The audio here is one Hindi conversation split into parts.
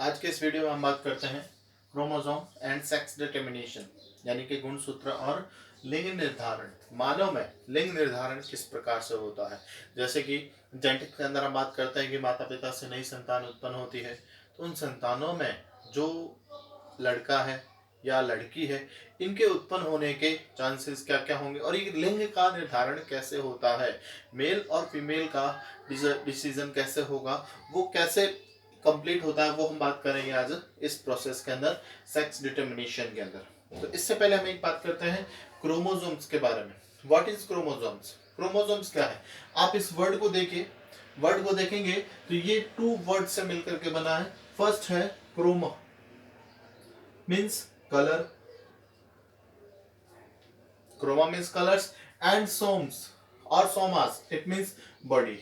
आज के इस वीडियो में हम बात करते हैं क्रोमोसोम एंड सेक्स डिटर्मिनेशन यानी कि गुणसूत्र और लिंग निर्धारण। मानव में लिंग निर्धारण किस प्रकार से होता है। जैसे कि जेनेटिक्स के अंदर हम बात करते हैं कि माता पिता से नई संतान उत्पन्न होती है, तो उन संतानों में जो लड़का है या लड़की है, इनके उत्पन्न होने के चांसेस क्या क्या होंगे और ये लिंग का निर्धारण कैसे होता है, मेल और फीमेल का डिसीजन कैसे होगा, वो कैसे कंप्लीट होता है, वो हम बात करेंगे आज इस प्रोसेस के अंदर, सेक्स डिटर्मिनेशन के अंदर। तो इससे पहले हम एक बात करते हैं क्रोमोसोम्स के बारे में। What is chromosomes? क्रोमोसोम्स क्या है? आप इस वर्ड को देखिए, वर्ड को देखेंगे तो ये टू वर्ड से मिलकर के बना है। फर्स्ट है chroma means colour, chroma means colours, and somes और somas it means body.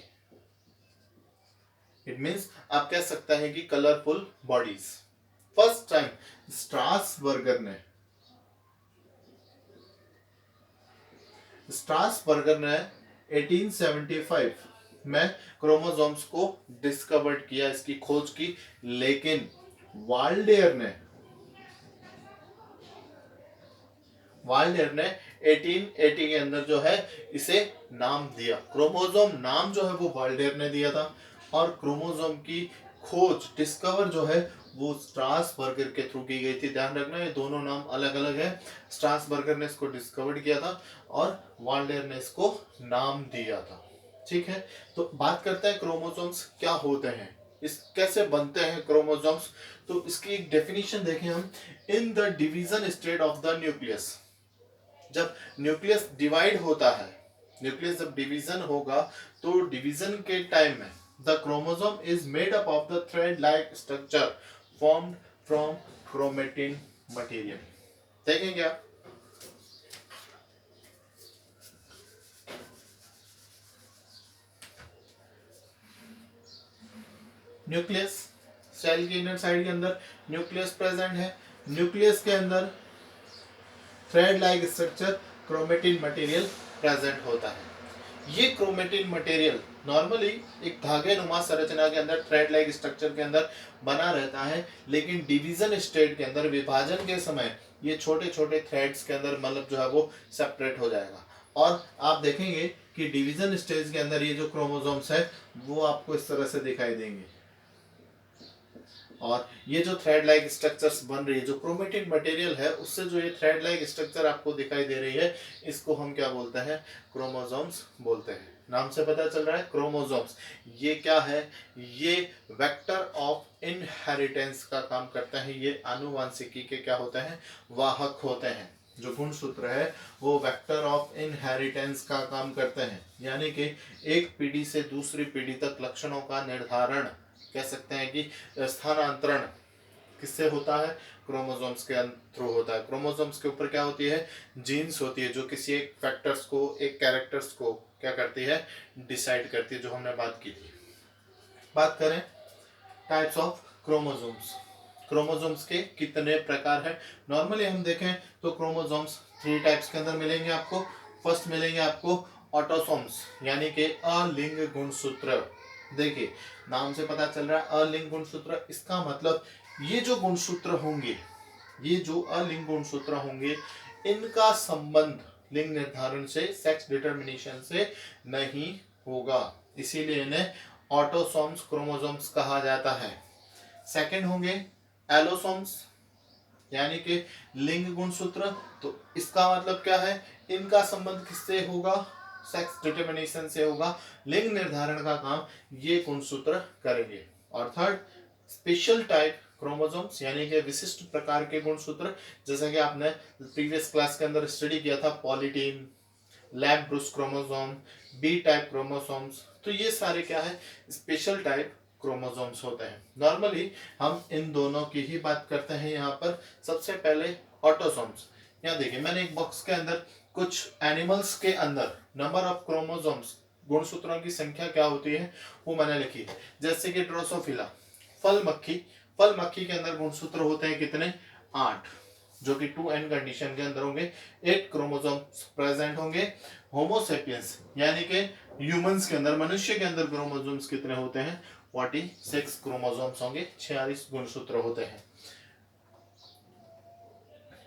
It means आप कह सकते हैं कि colourful bodies. First time Strasburger ने 1875 में क्रोमोसोम्स को डिस्कवर्ड किया, इसकी खोज की। लेकिन वाल्डेयर ने 1880 के अंदर जो है इसे नाम दिया। क्रोमोसोम नाम जो है वो वाल्डेयर ने दिया था, और क्रोमोसोम की खोज डिस्कवर जो है वो स्ट्रासबर्गर के थ्रू की गई थी। ध्यान रखना ये दोनों नाम अलग अलग है। स्ट्रासबर्गर ने इसको डिस्कवर्ड किया था और वाल्डेयर ने इसको नाम दिया था। ठीक है, तो बात करते हैं क्रोमोसोम्स क्या होते हैं, इस कैसे बनते हैं क्रोमोसोम्स। तो इसकी एक डेफिनेशन देखें हम। In the division state of the nucleus, जब न्यूक्लियस डिवाइड होता है, न्यूक्लियस जब डिवीजन होगा, तो डिवीजन के टाइम में the chromosome is made up of the thread like structure formed from chromatin material. देखेंगे आप, न्यूक्लियस, सेल के इनर साइड के अंदर न्यूक्लियस प्रेजेंट है। न्यूक्लियस के अंदर thread like structure chromatin material present होता है। ये क्रोमेटिन मटेरियल नॉर्मली एक धागे नुमा संरचना के अंदर थ्रेड लाइक स्ट्रक्चर के अंदर बना रहता है, लेकिन डिवीजन स्टेट के अंदर, विभाजन के समय, ये छोटे छोटे थ्रेड्स के अंदर मतलब जो है वो सेपरेट हो जाएगा। और आप देखेंगे कि डिवीजन स्टेज के अंदर ये जो क्रोमोसोम्स है वो आपको इस तरह से दिखाई देंगे, और ये जो थ्रेड लाइक स्ट्रक्चर्स बन रही है, जो क्रोमेटिन मटेरियल है उससे जो ये थ्रेड लाइक स्ट्रक्चर आपको दिखाई दे रही है, इसको हम क्या बोलते हैं? क्रोमोसोम्स बोलते हैं। नाम से पता चल रहा है क्रोमोसोम्स। ये क्या है? ये वेक्टर ऑफ इनहेरिटेंस का काम करता है। ये आनुवांशिकी के क्या होते हैं? वाहक होते हैं। जो गुणसूत्र है वो वेक्टर ऑफ इनहेरिटेंस का काम करते हैं, यानी कि एक पीढ़ी से दूसरी पीढ़ी तक लक्षणों का निर्धारण, कह सकते हैं कि स्थानांतरण किससे होता है? क्रोमोसोम्स के थ्रू होता है। क्रोमोसोम्स के ऊपर क्या होती है? जीन्स होती है, जो किसी एक फैक्टर्स को, एक कैरेक्टर्स को क्या करती है? डिसाइड करती है, जो हमने बात की थी। बात करें टाइप्स ऑफ क्रोमोसोम्स, क्रोमोसोम्स के कितने प्रकार हैं। नॉर्मली हम देखें तो क्रोमोसोम्स 3 टाइप्स के अंदर मिलेंगे आपको। फर्स्ट मिलेंगे आपको ऑटोसोम्स, यानी कि अलिंग गुणसूत्र। देखिए नाम से पता चल रहा है अलिंग गुणसूत्र, इसका मतलब ये जो गुणसूत्र होंगे, ये जो अलिंग गुणसूत्र होंगे, इनका संबंध लिंग निर्धारण से, सेक्स डिटर्मिनेशन से नहीं होगा, इसीलिए इन्हें ऑटोसोम्स क्रोमोसोम्स कहा जाता है। सेकंड होंगे एलोसोम्स, यानी कि लिंग गुणसूत्र। तो इसका मतलब क्या है? इनका संबंध किससे होगा? सेक्स डिटर्मिनेशन से होगा। लिंग निर्धारण का काम ये गुणसूत्र करेंगे। और थर्ड स्पेशल टाइप क्रोमोसोम्स, यानी कि विशिष्ट प्रकार के गुणसूत्र, जैसा कि आपने प्रीवियस क्लास के अंदर स्टडी किया था, polytene, lampbrush chromosome, B type chromosomes. तो ये सारे क्या है? स्पेशल टाइप क्रोमोसोम्स होते हैं। नॉर्मली हम इन दोनों की ही बात करते हैं। यहाँ पर सबसे पहले ऑटोसोम्स। यहाँ देखिए मैंने एक बॉक्स के अंदर कुछ एनिमल्स के अंदर नंबर ऑफ क्रोमोसोम्स, गुणसूत्रों की संख्या क्या होती है वो मैंने लिखी है। जैसे कि ड्रोसोफिला, फल मक्खी, फल मक्खी के अंदर गुणसूत्र होते हैं कितने? 8, जो कि 2n कंडीशन के अंदर होंगे। 8 क्रोमोसोम्स प्रेजेंट होंगे। होमोसेपियंस यानी कि ह्यूमंस के अंदर, मनुष्य के अंदर क्रोमोसोम्स कितने होते हैं? 46 क्रोमोसोम्स होंगे, 46 गुणसूत्र होते हैं।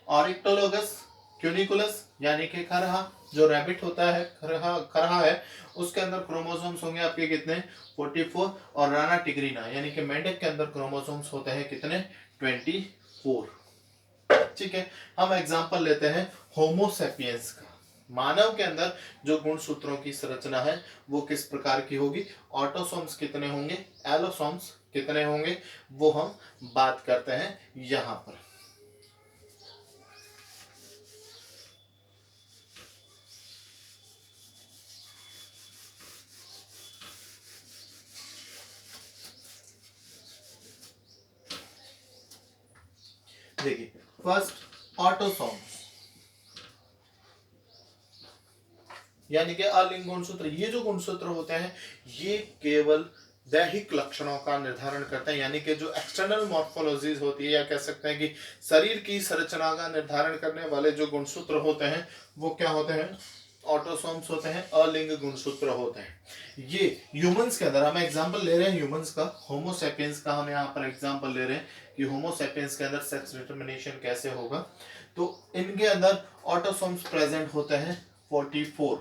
ऑरिक्टोलोगस क्यूनिकुलस यानी कि खरहा, जो रैबिट होता है, खरहा खरहा है, उसके अंदर क्रोमोसोम्स होंगे आपके कितने 44। और राना टिग्रीना यानी कि मेंढक के अंदर क्रोमोसोम्स होते हैं कितने 24। ठीक है, हम एग्जांपल लेते हैं होमोसेपियंस का। मानव के अंदर जो गुणसूत्रों की संरचना है वो किस प्रकार की होगी, ऑटोसोम्स कितने होंगे, एलोसोम्स कितने होंगे, वो हम बात करते हैं यहां पर। देखिए, फर्स्ट ऑटोसोम्स यानी कि अलिंग गुणसूत्र। ये जो गुणसूत्र होते हैं ये केवल दैहिक लक्षणों का निर्धारण करते हैं, यानी कि जो एक्सटर्नल मॉर्फोलॉजीज होती है, या कह सकते हैं कि शरीर की संरचना का निर्धारण करने वाले जो गुणसूत्र होते हैं वो क्या होते हैं, ऑटोसोम्स होते हैं, अलिंग गुणसूत्र होते हैं। ये ह्यूमंस के अंदर, हम एग्जांपल ले रहे हैं ह्यूमंस का, होमोसेपियंस का हम यहाँ पर एग्जांपल ले रहे हैं कि होमोसेपियंस के अंदर सेक्स डिटरमिनेशन कैसे होगा। तो इनके अंदर ऑटोसोम्स प्रेजेंट होते हैं 44।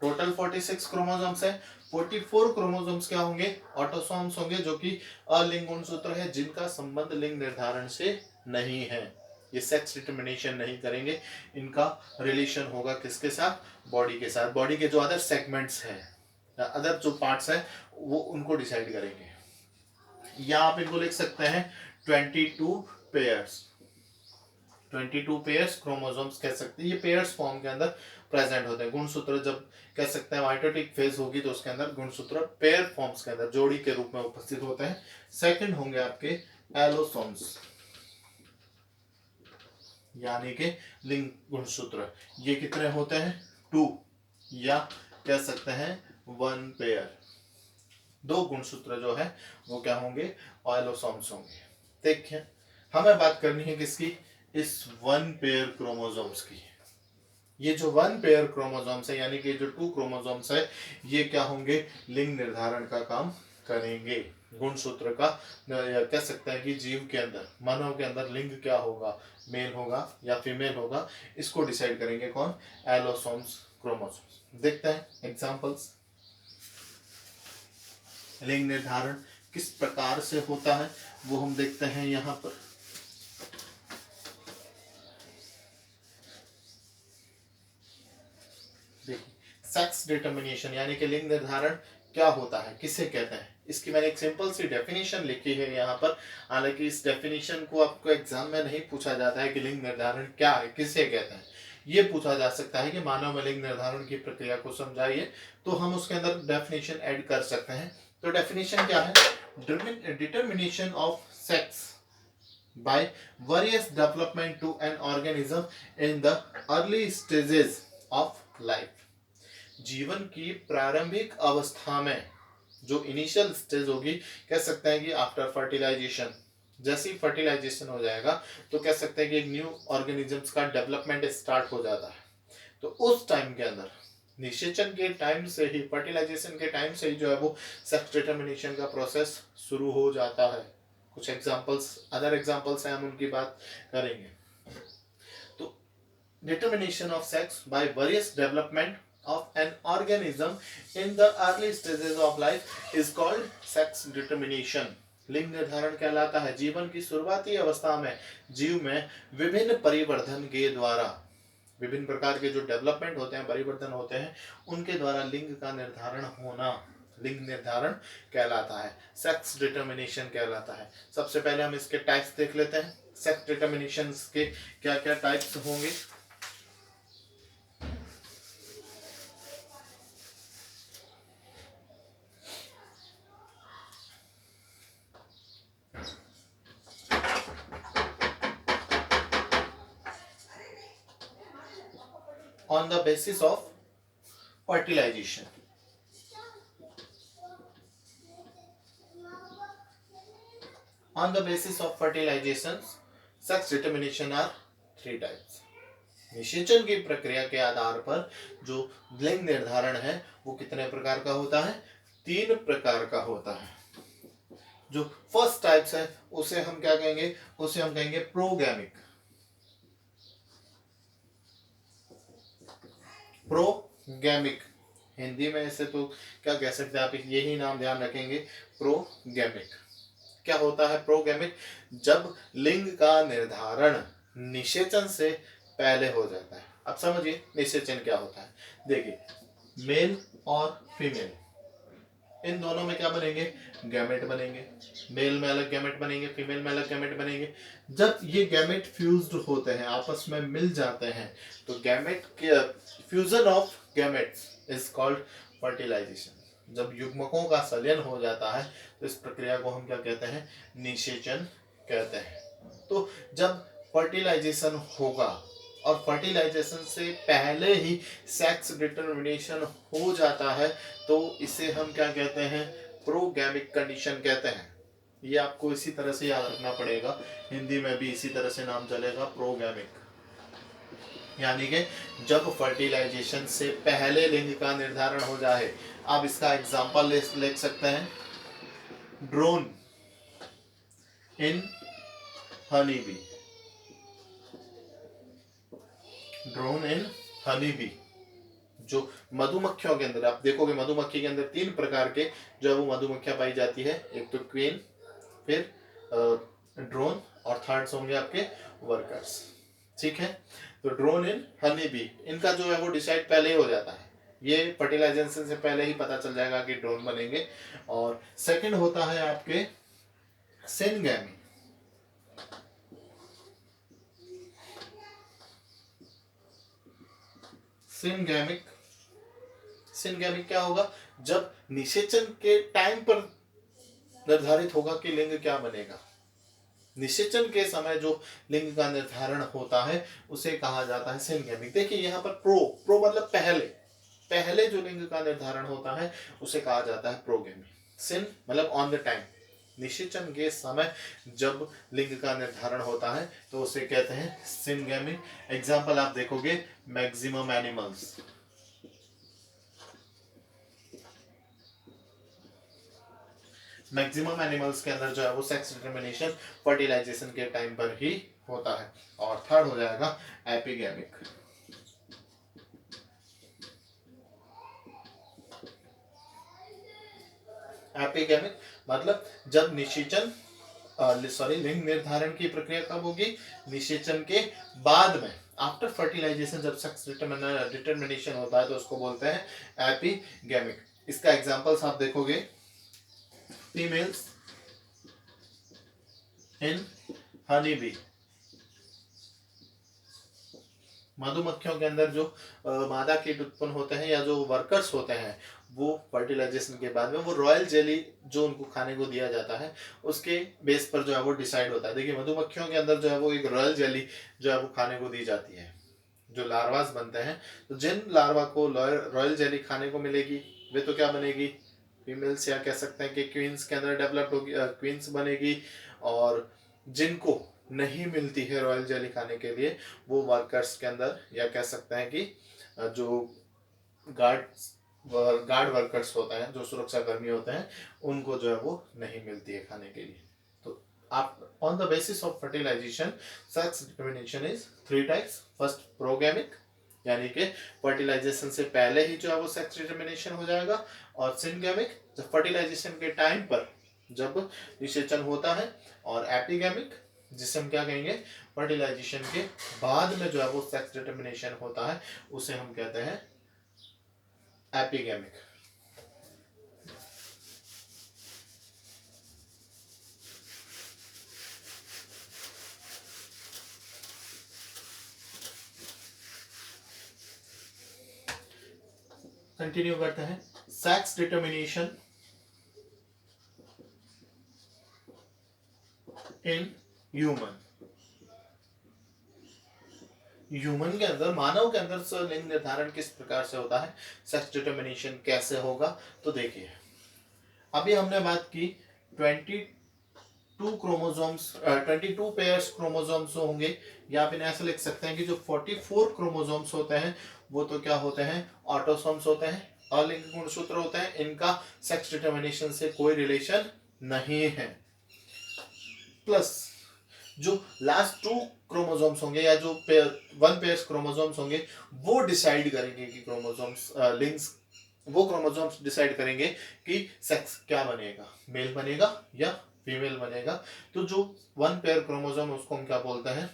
टोटल 46 क्रोमोसोम्स है, 44 क्रोमोसोम्स क्या होंगे, ऑटोसोम्स होंगे, जो कि अलिंग गुणसूत्र है, जिनका संबंध लिंग निर्धारण से नहीं है। ये सेक्स डिटरमिनेशन नहीं करेंगे, इनका रिलेशन होगा किसके साथ, बॉडी के साथ। बॉडी के जो अदर सेगमेंट्स हैं, अदर जो पार्ट्स हैं, वो उनको डिसाइड करेंगे। या आप इनको लिख सकते हैं 22 पेयर्स, 22 पेयर्स क्रोमोसोम्स कह सकते हैं। ये पेयर्स फॉर्म के अंदर प्रेजेंट होते हैं। गुणसूत्र जब कह सकते हैं माइटोटिक फेज होगी तो उसके अंदर गुणसूत्र पेयर फॉर्म्स के अंदर जोड़ी के रूप में उपस्थित होते हैं। सेकंड होंगे आपके एलोसोम्स यानी कि लिंग गुणसूत्र। ये कितने होते हैं 2, या कह सकते हैं 1 पेयर। 2 गुणसूत्र जो है वो क्या होंगे, एलोसोम्स होंगे। देखिए, हमें बात करनी है किसकी, इस 1 पेयर क्रोमोसोम्स की। ये जो 1 पेयर क्रोमोसोम्स है यानी कि जो 2 क्रोमोसोम्स है, ये क्या होंगे, लिंग निर्धारण का काम करेंगे। गुणसूत्र का, या कह सकते हैं कि जीव के अंदर, मानव के अंदर लिंग क्या होगा, मेल होगा या फीमेल होगा, इसको डिसाइड करेंगे कौन, एलोसोम्स क्रोमोसोम्स। देखते हैं एग्जांपल्स। लिंग निर्धारण किस प्रकार से होता है वो हम देखते हैं यहाँ पर। सेक्स डिटरमिनेशन यानी कि लिंग निर्धारण क्या होता है, किसे कहते हैं, इसकी मैंने एक सिंपल सी डेफिनेशन लिखी है यहाँ पर। हालांकि इस डेफिनेशन को आपको एग्जाम में नहीं पूछा जाता है कि लिंग निर्धारण क्या है, किसे कहते हैं। ये पूछा जा सकता है कि मानव में लिंग निर्धारण की प्रक्रिया को समझाइए, तो हम उसके अंदर डेफिनेशन ऐड कर सकते हैं। तो डेफिनेशन क्या है, determination of sex by various development to an organism in the early stages of life। जीवन की प्रारंभिक अवस्था में जो इनिशियल स्टेज होगी, कह सकते हैं कि आफ्टर फर्टिलाइजेशन, जैसे ही फर्टिलाइजेशन हो जाएगा तो कह सकते हैं कि एक न्यू ऑर्गेनिजम्स का डेवलपमेंट स्टार्ट हो जाता है। तो उस टाइम के अंदर, निषेचन के टाइम से ही, फर्टिलाइजेशन के टाइम से ही जो है वो सेक्स डिटरमिनेशन का प्रोसेस शुरू हो जाता है। कुछ एग्जांपल्स, अदर एग्जांपल्स हैं, हम उनकी बात करेंगे। तो determination of sex by various development of an organism in the early stages of life is called sex determination। लिंग निर्धारण कहलाता है जीवन की शुरुआती अवस्था में जीव में विभिन्न परिवर्धन के द्वारा, विभिन्न प्रकार के जो डेवलपमेंट होते हैं, परिवर्तन होते हैं, उनके द्वारा लिंग का निर्धारण होना लिंग निर्धारण कहलाता है, सेक्स डिटरमिनेशन कहलाता है। सबसे पहले हम इसके टाइप्स देख लेते हैं। सेक्स डिटरमिनेशन के क्या क्या टाइप्स होंगे। On the basis of fertilization, on the basis of fertilization sex determination are 3 types। निषेचन की प्रक्रिया के आधार पर जो लिंग निर्धारण है वो कितने प्रकार का होता है, तीन प्रकार का होता है। जो फर्स्ट टाइप्स है उसे हम क्या कहेंगे, उसे हम कहेंगे प्रोगैमिक। प्रोगैमिक हिंदी में ऐसे तो क्या कह सकते हैं आप, यही नाम ध्यान रखेंगे, प्रोगैमिक। क्या होता है प्रोगैमिक? जब लिंग का निर्धारण निषेचन से पहले हो जाता है। अब समझिए निषेचन क्या होता है। देखिए मेल और फीमेल, इन दोनों में क्या बनेंगे, गैमेट बनेंगे। मेल में अलग गैमेट बनेंगे, फीमेल में अलग गैमेट बनेंगे। जब ये गैमेट फ्यूज्ड होते हैं, आपस में मिल जाते हैं, तो गैमेट के fusion of gametes is called fertilization. जब युग्मकों का संलयन हो जाता है तो इस प्रक्रिया को हम क्या कहते हैं, निषेचन कहते हैं। तो जब फर्टिलाइजेशन होगा और फर्टिलाइजेशन से पहले ही सेक्स डिटरमिनेशन हो जाता है, तो इसे हम क्या कहते हैं, प्रोगैमिक कंडीशन कहते हैं। ये आपको इसी तरह से याद रखना पड़ेगा, हिंदी में भी इसी तरह से नाम चलेगा, प्रोगैमिक। यानी कि जब फर्टिलाइजेशन से पहले लिंग का निर्धारण हो जाए। आप इसका एग्जांपल लिख सकते हैं, ड्रोन इन हनी बी। ड्रोन इन हनी बी, जो मधुमक्खियों के अंदर आप देखोगे, मधुमक्खी के अंदर तीन प्रकार के जो है वो मधुमक्खियां पाई जाती है। एक तो क्वीन, फिर ड्रोन, और थर्ड होंगे आपके वर्कर्स। ठीक है, तो ड्रोन इन हनी बी, इनका जो है वो डिसाइड पहले ही हो जाता है। ये फर्टिलाइजेशन से पहले ही पता चल जाएगा कि ड्रोन बनेंगे। और सेकंड होता है आपके सिनगैमी। सिनगैमिक, सिनगैमिक क्या होगा, जब निषेचन के टाइम पर निर्धारित होगा कि लिंग क्या बनेगा। निषेचन के समय जो लिंग का निर्धारण होता है उसे कहा जाता है सिनगैमिक। देखिए यहाँ पर प्रो मतलब पहले, पहले जो लिंग का निर्धारण होता है उसे कहा जाता है प्रोगैमी। सिन मतलब ऑन द टाइम, निषेचन के समय जब लिंग का निर्धारण होता है तो उसे कहते हैं सिनगैमी। एग्जाम्पल आप देखोगे, मैक्सिमम एनिमल्स, मैक्सिमम एनिमल्स के अंदर जो है वो सेक्स डिटरमिनेशन फर्टिलाइजेशन के टाइम पर ही होता है। और थर्ड हो जाएगा एपिगैमिक। एपिगैमिक मतलब जब निषेचन लिंग निर्धारण की प्रक्रिया कब होगी, निषेचन के बाद में, आफ्टर फर्टिलाइजेशन जब सेक्स डिटरमिनेशन होता है तो उसको बोलते हैं एपिगैमिक। इसका एग्जांपल्स आप देखोगे, फीमेल्स इन हनी बी, मधुमक्खियों के अंदर जो मादा कीट उत्पन्न होते हैं या जो वर्कर्स होते हैं, वो फर्टिलाइजेशन के बाद में वो रॉयल जेली जो उनको खाने को दिया जाता है उसके बेस पर जो है वो डिसाइड होता है। देखिए मधुमक्खियों के अंदर जो है वो एक रॉयल जेली जो है वो खाने को दी जाती है। जो लार्वास बनते हैं, तो जिन लार्वा को रॉयल जेली खाने को मिलेगी वे तो क्या बनेगी, फीमेल्स, या कह सकते हैं कि क्वींस के अंदर डेवलप्ड होगी, क्वींस बनेगी। और जिनको नहीं मिलती है रॉयल जेली खाने के लिए, वो वर्कर्स के अंदर, या कह सकते हैं कि जो गार्ड गार्ड वर्कर्स होते हैं, जो सुरक्षा कर्मी होते हैं, उनको जो है वो नहीं मिलती है खाने के लिए। तो आप on the basis of fertilisation sex determination is three types. First progamic, यानी कि फर्टिलाइजेशन से पहले ही जो है वो सेक्स डिटरमिनेशन हो जाएगा। और सिनगैमिक, जब फर्टिलाइजेशन के टाइम पर जब निषेचन होता है। और एपिगैमिक, जिसे हम क्या कहेंगे, फर्टिलाइजेशन के बाद में जो है वो सेक्स डिटरमिनेशन होता है, उसे हम कहते हैं एपिगैमिक। कंटिन्यू करते हैं, sex determination in human. Human के अंदर, मानव के अंदर लिंग निर्धारण किस प्रकार से होता है, सेक्स डिटरमिनेशन कैसे होगा। तो देखिए अभी हमने बात की 22 क्रोमोसोम्स, 22 पेयर्स क्रोमोसोम्स होंगे, या आप इन्हें ऐसे लिख सकते हैं कि जो 44 क्रोमोसोम्स होते हैं वो तो क्या होते हैं, ऑटोसोम्स होते हैं। अलिंग गुणसूत्र होते हैं, इनका सेक्स डिटर्मिनेशन से कोई रिलेशन नहीं है। प्लस जो लास्ट 2 क्रोमोसोम्स होंगे या जो वन पेयर्स क्रोमोसोम्स होंगे वो डिसाइड करेंगे कि क्रोमोसोम्स लिंक्स, वो क्रोमोसोम्स डिसाइड करेंगे कि सेक्स क्या बनेगा, मेल बनेगा या फीमेल बनेगा। तो जो वन पेयर क्रोमोसोम उसको हम क्या बोलते हैं,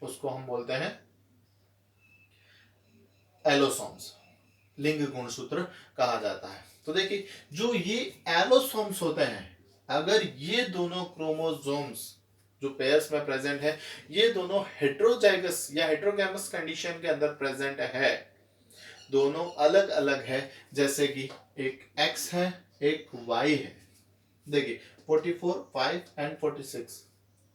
उसको हम बोलते हैं एलोसोम्स, लिंग गुणसूत्र कहा जाता है। तो देखिए जो ये एलोसोम्स होते हैं, अगर ये दोनों क्रोमोसोम्स जो पेयर्स में प्रेजेंट है, ये दोनों हेट्रोजाइगस या हेट्रोगैमस कंडीशन के अंदर प्रेजेंट है, दोनों अलग अलग है, जैसे कि एक X है एक Y है। देखिए 44, 5 and 46,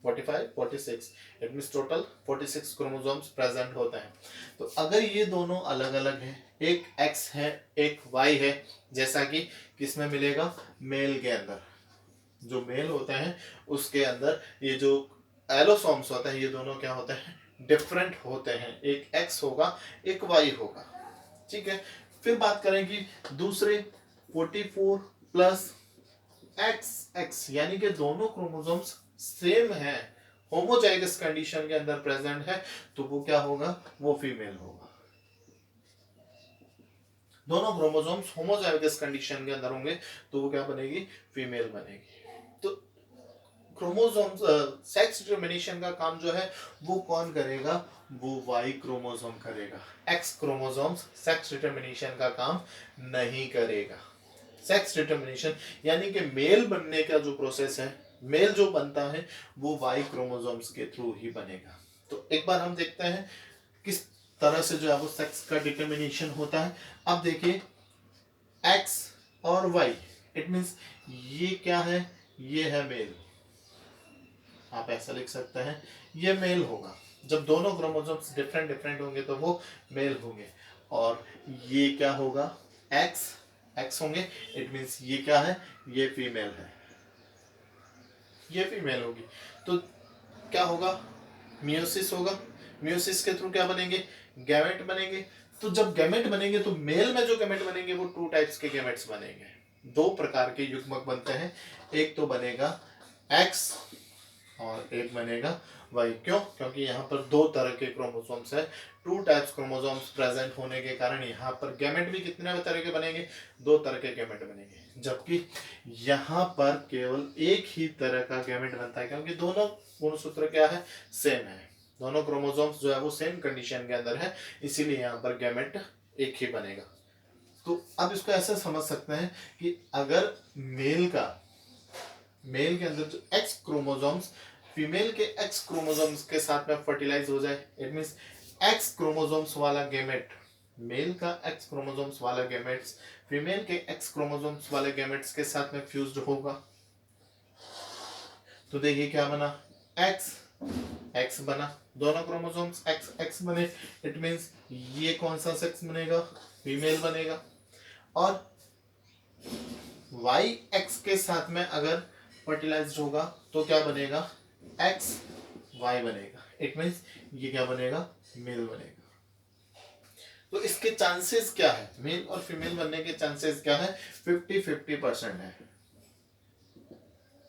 45, 46, it means total 46 chromosomes present होते हैं। तो अगर ये दोनों अलग अलग हैं, एक X है एक Y है, जैसा कि किसमें मिलेगा, मेल के अंदर, जो मेल होते हैं उसके अंदर ये जो एलोसोम्स होते हैं ये दोनों क्या होते हैं, डिफरेंट होते हैं, एक X होगा एक Y होगा। ठीक है, फिर बात करें कि दूसरे 44 प्लस XX यानी कि दोनों क्रोमोसोम्स सेम है, होमोजाइगस कंडीशन के अंदर प्रेजेंट है, तो वो क्या होगा, वो फीमेल होगा। दोनों क्रोमोसोम्स होमोजाइगस कंडीशन के अंदर होंगे तो वो क्या बनेगी, फीमेल बनेगी। तो क्रोमोसोम्स सेक्स डिटर्मिनेशन का काम जो है वो कौन करेगा, वो Y क्रोमोसोम करेगा। X क्रोमोसोम्स सेक्स डिटर्मिनेशन का काम नहीं करेगा। सेक्स डिटर्मिनेशन यानी कि मेल बनने का जो प्रोसेस है, मेल जो बनता है वो Y क्रोमोसोम्स के थ्रू ही बनेगा। तो एक बार हम देखते हैं किस तरह से जो है वो सेक्स का डिटर्मिनेशन होता है। अब देखिए X और Y, इट मींस ये क्या है, ये है मेल, आप ऐसा लिख सकते हैं, ये मेल होगा। जब दोनों क्रोमोसोम्स डिफरेंट डिफरेंट होंगे तो वो मेल होंगे। और ये क्या होगा, एक्स होंगे, इट मींस ये क्या है, ये फीमेल है, ये फीमेल होगी। तो क्या होगा, मियोसिस होगा, मियोसिस के थ्रू क्या बनेंगे, गैमेट बनेंगे। तो जब गैमेट बनेंगे तो मेल में जो गैमेट बनेंगे वो 2 टाइप्स के गैमेट्स बनेंगे, 2 प्रकार के युग्मक बनते हैं। एक तो बनेगा एक्स और एक बनेगा वाई। क्यों, क्योंकि यहाँ पर 2 तरह के क्रोमोसोम्स है, 2 टाइप्स क्रोमोसोम्स प्रेजेंट होने के कारण यहाँ पर गैमेट भी कितने तरह के बनेंगे, 2 तरह के गैमेट बनेंगे। जबकि यहाँ पर केवल एक ही तरह का गैमेट बनता है, क्योंकि दोनों गुणसूत्र क्या है, सेम है, दोनों क्रोमोसोम्स जो है वो सेम कंडीशन के अंदर है, इसीलिए यहाँ पर गैमेट एक ही बनेगा। तो अब इसको ऐसे समझ सकते हैं कि अगर मेल के अंदर जो एक्स क्रोमोसोम्स फीमेल के एक्स क्रोमोसोम्स के साथ में फर्टिलाइज हो जाए, इट मींस एक्स क्रोमोसोम्स वाला गैमेट, मेल का एक्स क्रोमोसोम्स वाला गैमेट्स फीमेल के एक्स क्रोमोसोम्स वाले गैमेट्स के साथ में फ्यूज्ड होगा। तो देखिए क्या बना, एक्स एक्स बना, दोनों क्रोमोसोम्स एक्स एक्स बने, इट मींस ये कौन सा सेक्स बनेगा, फीमेल बनेगा। और वाई एक्स के साथ में अगर फर्टिलाइज्ड होगा तो क्या बनेगा, एक्स वाई बनेगा, इट मींस ये क्या बनेगा, मेल बनेगा। तो इसके चांसेस क्या है, मेल और फीमेल बनने के चांसेस क्या है, 50-50% है,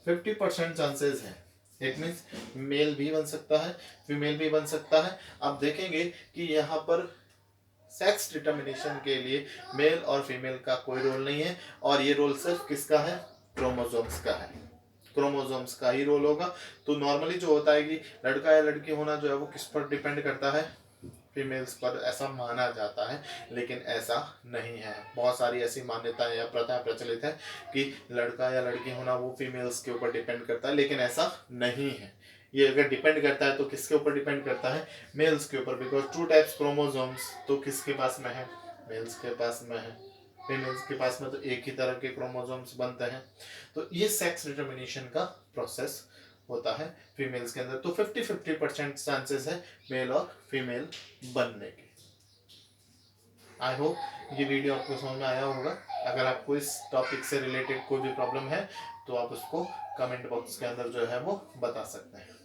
50% चांसेस है। इट मींस मेल भी बन सकता है फीमेल भी बन सकता है। आप देखेंगे कि यहाँ पर सेक्स डिटर्मिनेशन के लिए मेल और फीमेल का कोई रोल नहीं है, और ये रोल सिर्फ किसका है, क्रोमोसोम्स का है, क्रोमोसोम्स का ही रोल होगा। तो नॉर्मली जो होता है कि लड़का या लड़की होना जो है वो किस पर डिपेंड करता है, फीमेल्स पर, ऐसा माना जाता है, लेकिन ऐसा नहीं है। बहुत सारी ऐसी मान्यताएं या प्रथा प्रचलित है कि लड़का या लड़की होना वो फीमेल्स के ऊपर डिपेंड करता है, लेकिन ऐसा नहीं है। ये अगर डिपेंड करता है तो किसके ऊपर डिपेंड करता है, मेल्स के ऊपर, बिकॉज 2 टाइप्स क्रोमोसोम्स तो किसके पास में है, मेल्स के पास में है, फीमेल्स के पास में तो एक ही तरह के क्रोमोसोम्स बनते हैं। तो ये सेक्स डिटर्मिनेशन का प्रोसेस होता है फीमेल्स के अंदर। तो 50-50% चांसेस है मेल और फीमेल बनने के। आई होप ये वीडियो आपको समझ में आया होगा। अगर आपको इस टॉपिक से रिलेटेड कोई भी प्रॉब्लम है तो आप उसको कमेंट बॉक्स के अंदर जो है वो बता सकते हैं।